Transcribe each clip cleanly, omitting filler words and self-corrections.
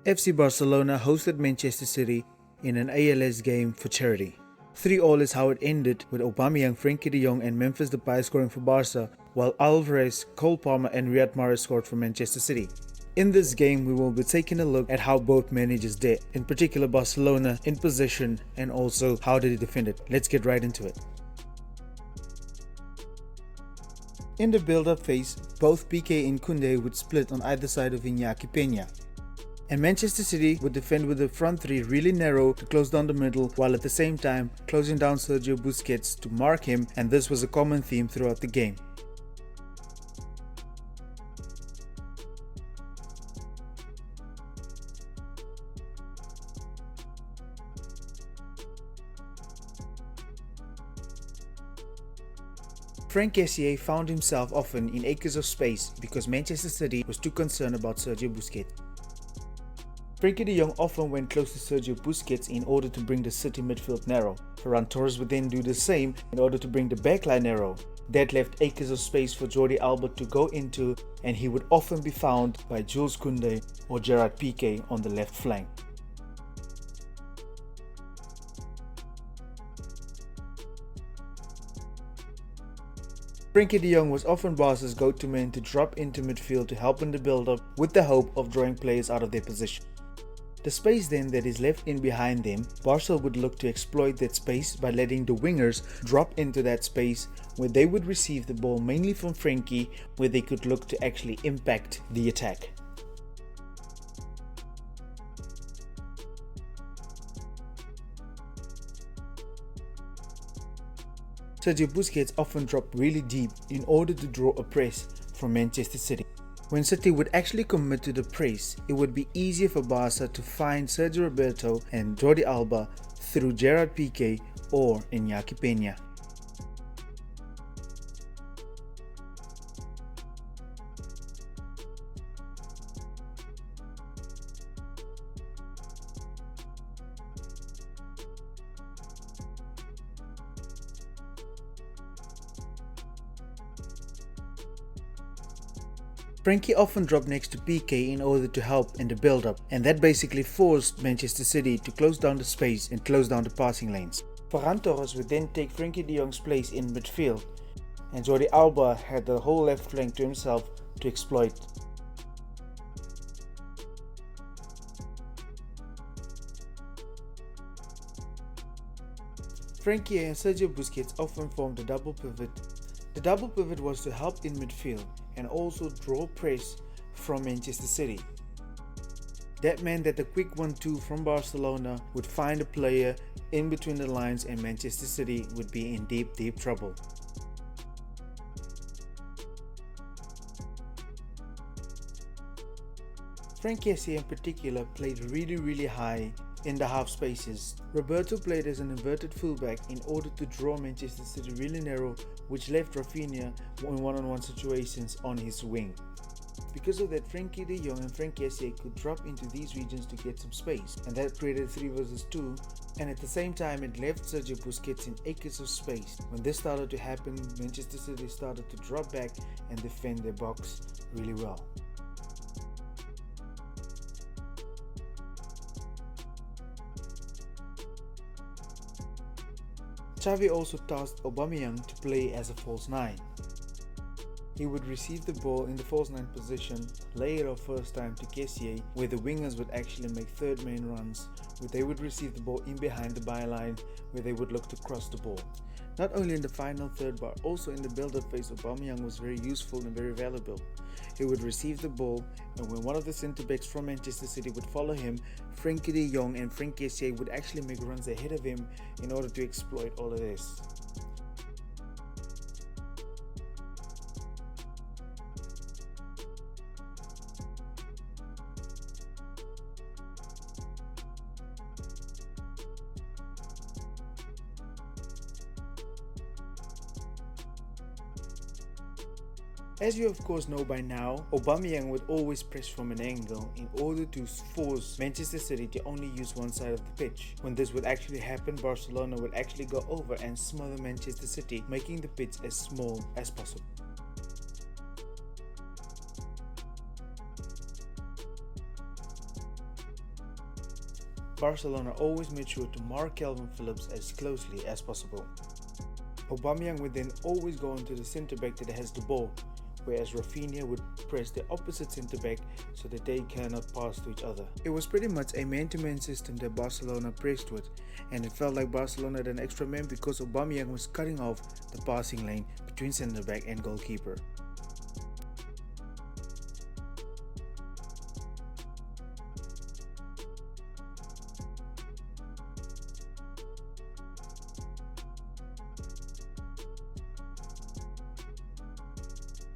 FC Barcelona hosted Manchester City in an ALS game for charity. 3-3 is how it ended, with Aubameyang, Frenkie de Jong and Memphis Depay scoring for Barca, while Alvarez, Cole Palmer and Riyad Mahrez scored for Manchester City. In this game, we will be taking a look at how both managers did, in particular Barcelona in possession and also how did they defend it. Let's get right into it. In the build-up phase, both Piqué and Koundé would split on either side of Iñaki Peña. And Manchester City would defend with the front three really narrow to close down the middle, while at the same time closing down Sergio Busquets to mark him, and this was a common theme throughout the game. Frank Kessié found himself often in acres of space because Manchester City was too concerned about Sergio Busquets. Frenkie de Jong often went close to Sergio Busquets in order to bring the City midfield narrow. Ferran Torres would then do the same in order to bring the backline narrow. That left acres of space for Jordi Alba to go into, and he would often be found by Jules Koundé or Gerard Piqué on the left flank. Frenkie de Jong was often Barca's go-to man to drop into midfield to help in the build-up with the hope of drawing players out of their position. The space then that is left in behind them, Barca would look to exploit that space by letting the wingers drop into that space where they would receive the ball mainly from Frenkie, where they could look to actually impact the attack. Sergio Busquets often dropped really deep in order to draw a press from Manchester City. When City would actually commit to the press, it would be easier for Barca to find Sergio Roberto and Jordi Alba through Gerard Piqué or Iñaki Peña. Frenkie often dropped next to Piqué in order to help in the build-up, and that basically forced Manchester City to close down the space and close down the passing lanes. Ferran Torres would then take Frenkie de Jong's place in midfield, and Jordi Alba had the whole left flank to himself to exploit. Frenkie and Sergio Busquets often formed a double pivot. The double pivot was to help in midfield and also draw press from Manchester City. That meant that the quick 1-2 from Barcelona would find a player in between the lines and Manchester City would be in deep trouble. Frank Kessié in particular played really high in the half spaces. Roberto played as an inverted fullback in order to draw Manchester City really narrow, which left Rafinha in one-on-one situations on his wing. Because of that, Frenkie de Jong and Frank Kessié could drop into these regions to get some space, and that created 3 versus 2, and at the same time it left Sergio Busquets in acres of space. When this started to happen, Manchester City started to drop back and defend their box really well. Xavi also tasked Aubameyang to play as a false 9. He would receive the ball in the false 9 position, lay it off first time to Kessié, where the wingers would actually make third main runs, where they would receive the ball in behind the byline, where they would look to cross the ball. Not only in the final third but also in the build-up phase, Aubameyang was very useful and very valuable. He would receive the ball, and when one of the centre-backs from Manchester City would follow him, Frenkie de Jong and Frank Kessié would actually make runs ahead of him in order to exploit all of this. As you of course know by now, Aubameyang would always press from an angle in order to force Manchester City to only use one side of the pitch. When this would actually happen, Barcelona would actually go over and smother Manchester City, making the pitch as small as possible. Barcelona always made sure to mark Calvin Phillips as closely as possible. Aubameyang would then always go onto the centre back that has the ball, whereas Rafinha would press the opposite centre back so that they cannot pass to each other. It was pretty much a man-to-man system that Barcelona pressed with, and it felt like Barcelona had an extra man because Aubameyang was cutting off the passing lane between centre back and goalkeeper.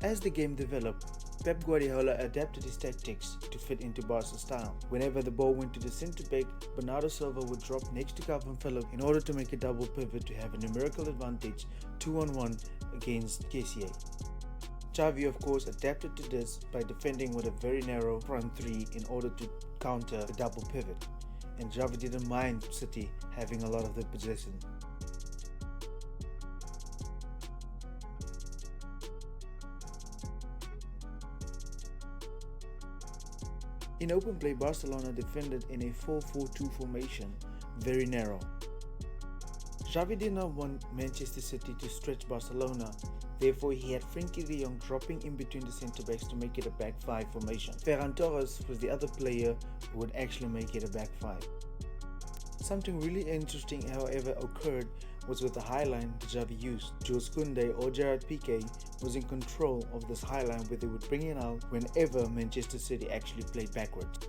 As the game developed, Pep Guardiola adapted his tactics to fit into Barca's style. Whenever the ball went to the centre back, Bernardo Silva would drop next to Calvin Phillips in order to make a double pivot to have a numerical advantage 2-on-1 against Kessie. Xavi of course adapted to this by defending with a very narrow front three in order to counter the double pivot, and Xavi didn't mind City having a lot of the possession. In open play, Barcelona defended in a 4-4-2 formation, very narrow. Xavi did not want Manchester City to stretch Barcelona, therefore he had Frenkie de Jong dropping in between the centre-backs to make it a back 5 formation. Ferran Torres was the other player who would actually make it a back 5. Something really interesting however occurred was with the high line Xavi used. Jules Koundé or Gerard Piqué was in control of this high line where they would bring it out whenever Manchester City actually played backwards.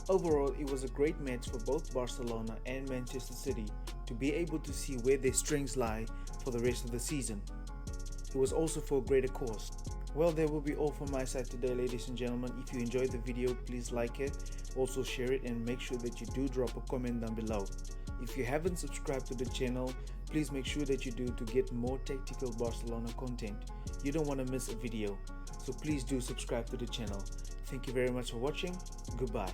Overall, it was a great match for both Barcelona and Manchester City to be able to see where their strengths lie for the rest of the season. It was also for a greater cause. Well, that will be all from my side today, ladies and gentlemen. If you enjoyed the video, please like it, also share it, and make sure that you do drop a comment down below. If you haven't subscribed to the channel, please make sure that you do to get more tactical Barcelona content. You don't want to miss a video, so please do subscribe to the channel. Thank you very much for watching. Goodbye.